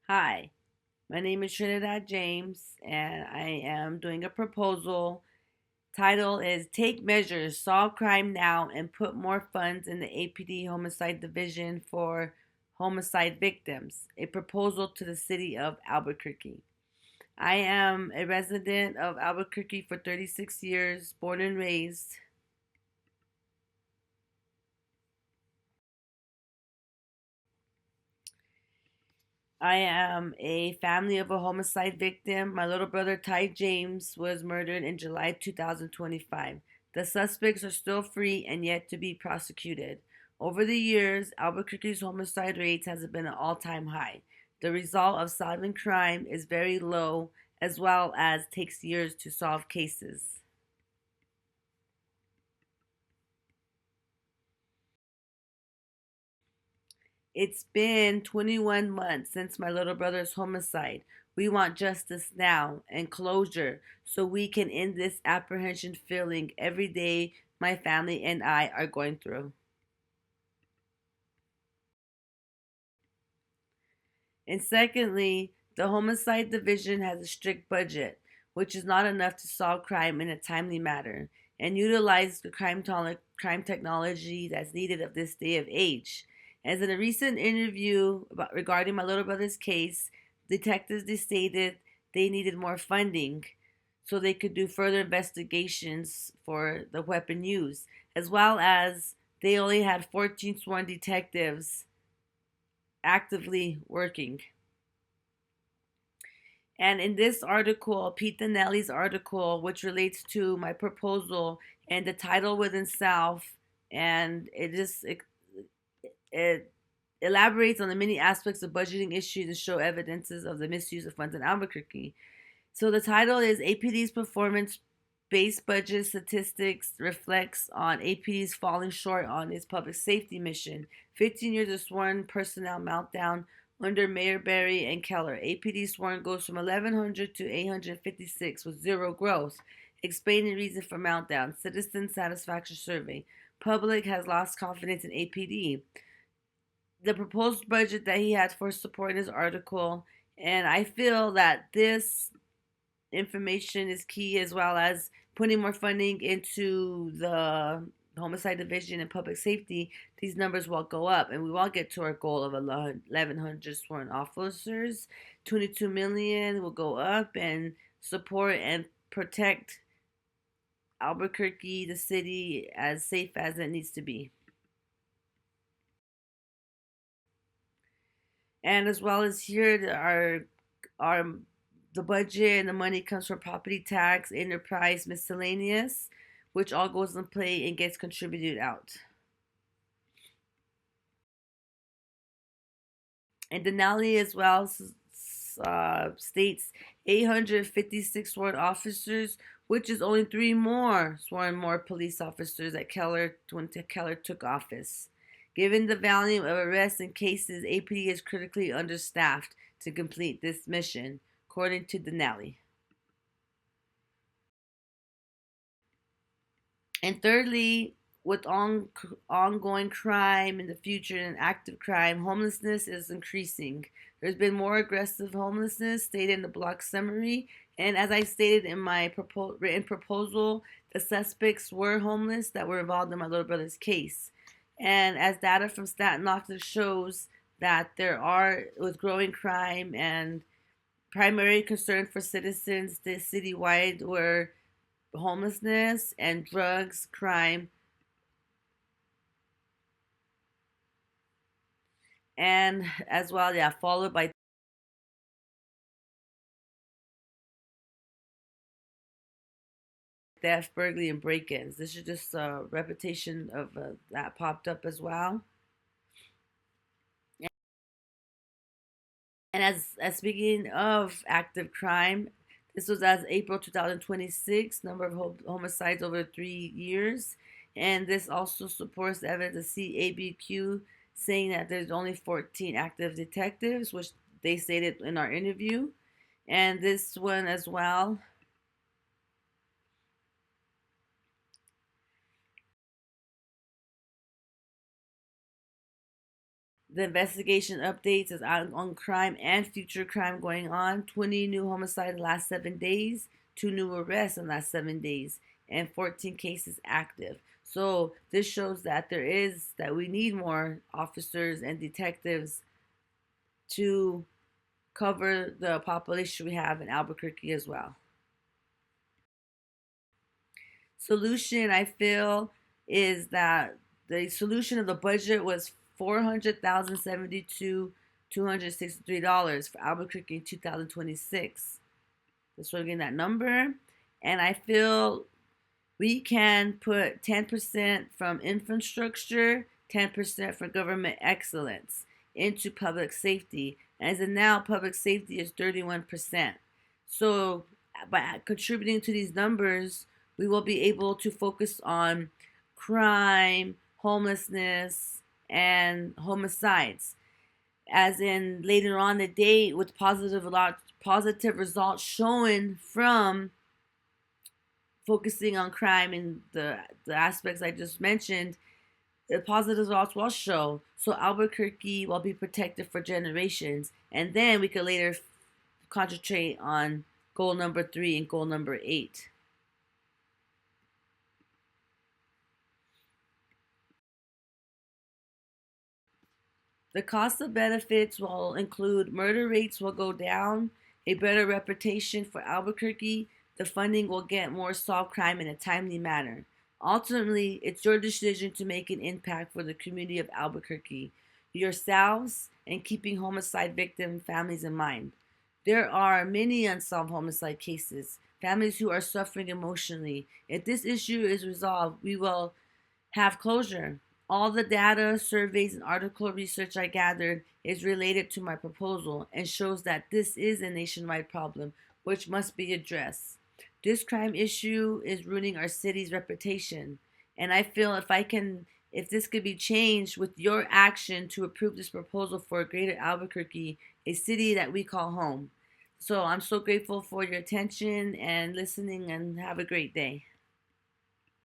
Hi, my name is Trinidad James, and I am doing a proposal. Title is Take Measures, Solve Crime Now, and Put More Funds in the APD Homicide Division for Homicide Victims. A proposal to the city of Albuquerque. I am a resident of Albuquerque for 36 years, born and raised. I am a family of a homicide victim. My little brother Ty James was murdered in July 2025. The suspects are still free and yet to be prosecuted. Over the years, Albuquerque's homicide rates has been an all-time high. The result of solving crime is very low as well as takes years to solve cases. It's been 21 months since my little brother's homicide. We want justice now and closure so we can end this apprehension feeling every day my family and I are going through. And secondly, the homicide division has a strict budget, which is not enough to solve crime in a timely manner and utilize the crime technology that's needed of this day of age. As in a recent interview regarding my little brother's case, detectives they stated they needed more funding so they could do further investigations for the weapon used, as well as they only had 14 sworn detectives actively working. And in this article, Pete Donnelly's article, which relates to my proposal and the title within South, and it elaborates on the many aspects of budgeting issues and show evidences of the misuse of funds in Albuquerque. So the title is APD's performance based budget statistics reflects on APD's falling short on its public safety mission. 15 years of sworn personnel meltdown under Mayor Barry and Keller. APD sworn goes from 1,100 to 856 with zero growth. Explaining reason for meltdown. Citizen satisfaction survey. Public has lost confidence in APD. The proposed budget that he had for support in his article, and I feel that this information is key, as well as putting more funding into the homicide division and public safety. These numbers will go up and we will get to our goal of 1,100 sworn officers. 22 million will go up and support and protect Albuquerque, the city, as safe as it needs to be. And as well as here, our the budget and the money comes from property tax, enterprise, miscellaneous, which all goes in play and gets contributed out. And Denali as well states 856 sworn officers, which is only three more sworn more police officers that Keller when Keller took office. Given the volume of arrests and cases, APD is critically understaffed to complete this mission, according to Denali. And thirdly, with ongoing crime in the future and active crime, homelessness is increasing. There's been more aggressive homelessness stated in the block summary. And as I stated in my written proposal, the suspects were homeless that were involved in my little brother's case. And as data from Staten Island shows that there are, with growing crime and primary concern for citizens citywide were homelessness and drugs, crime, and as well, yeah, followed by theft, burglary, and break-ins. This is just a repetition of that popped up as well. And as speaking of active crime, this was as April 2026, number of homicides over 3 years, and this also supports the evidence of CABQ saying that there's only 14 active detectives, which they stated in our interview, and this one as well. The investigation updates is on crime and future crime going on. 20 new homicides in the last 7 days, 2 new arrests in the last 7 days, and 14 cases active. So this shows that we need more officers and detectives to cover the population we have in Albuquerque as well. Solution, I feel, is that the solution of the budget was 400,072 $263 for Albuquerque in 2026. Just looking at that number, and I feel we can put 10% from infrastructure, 10% from government excellence into public safety. As of now, public safety is 31%. So by contributing to these numbers, we will be able to focus on crime, homelessness, and homicides. As in later on the day, with positive results showing from focusing on crime and the aspects I just mentioned, the positive results will show. So Albuquerque will be protected for generations. And then we could later concentrate on goal number 3 and goal number 8. The cost of benefits will include murder rates will go down, a better reputation for Albuquerque, the funding will get more solved crime in a timely manner. Ultimately, it's your decision to make an impact for the community of Albuquerque, yourselves, and keeping homicide victim families in mind. There are many unsolved homicide cases, families who are suffering emotionally. If this issue is resolved, we will have closure. All the data, surveys, and article research I gathered is related to my proposal and shows that this is a nationwide problem which must be addressed. This crime issue is ruining our city's reputation, and I feel if this could be changed with your action to approve this proposal for a greater Albuquerque, a city that we call home. So I'm so grateful for your attention and listening, and have a great day.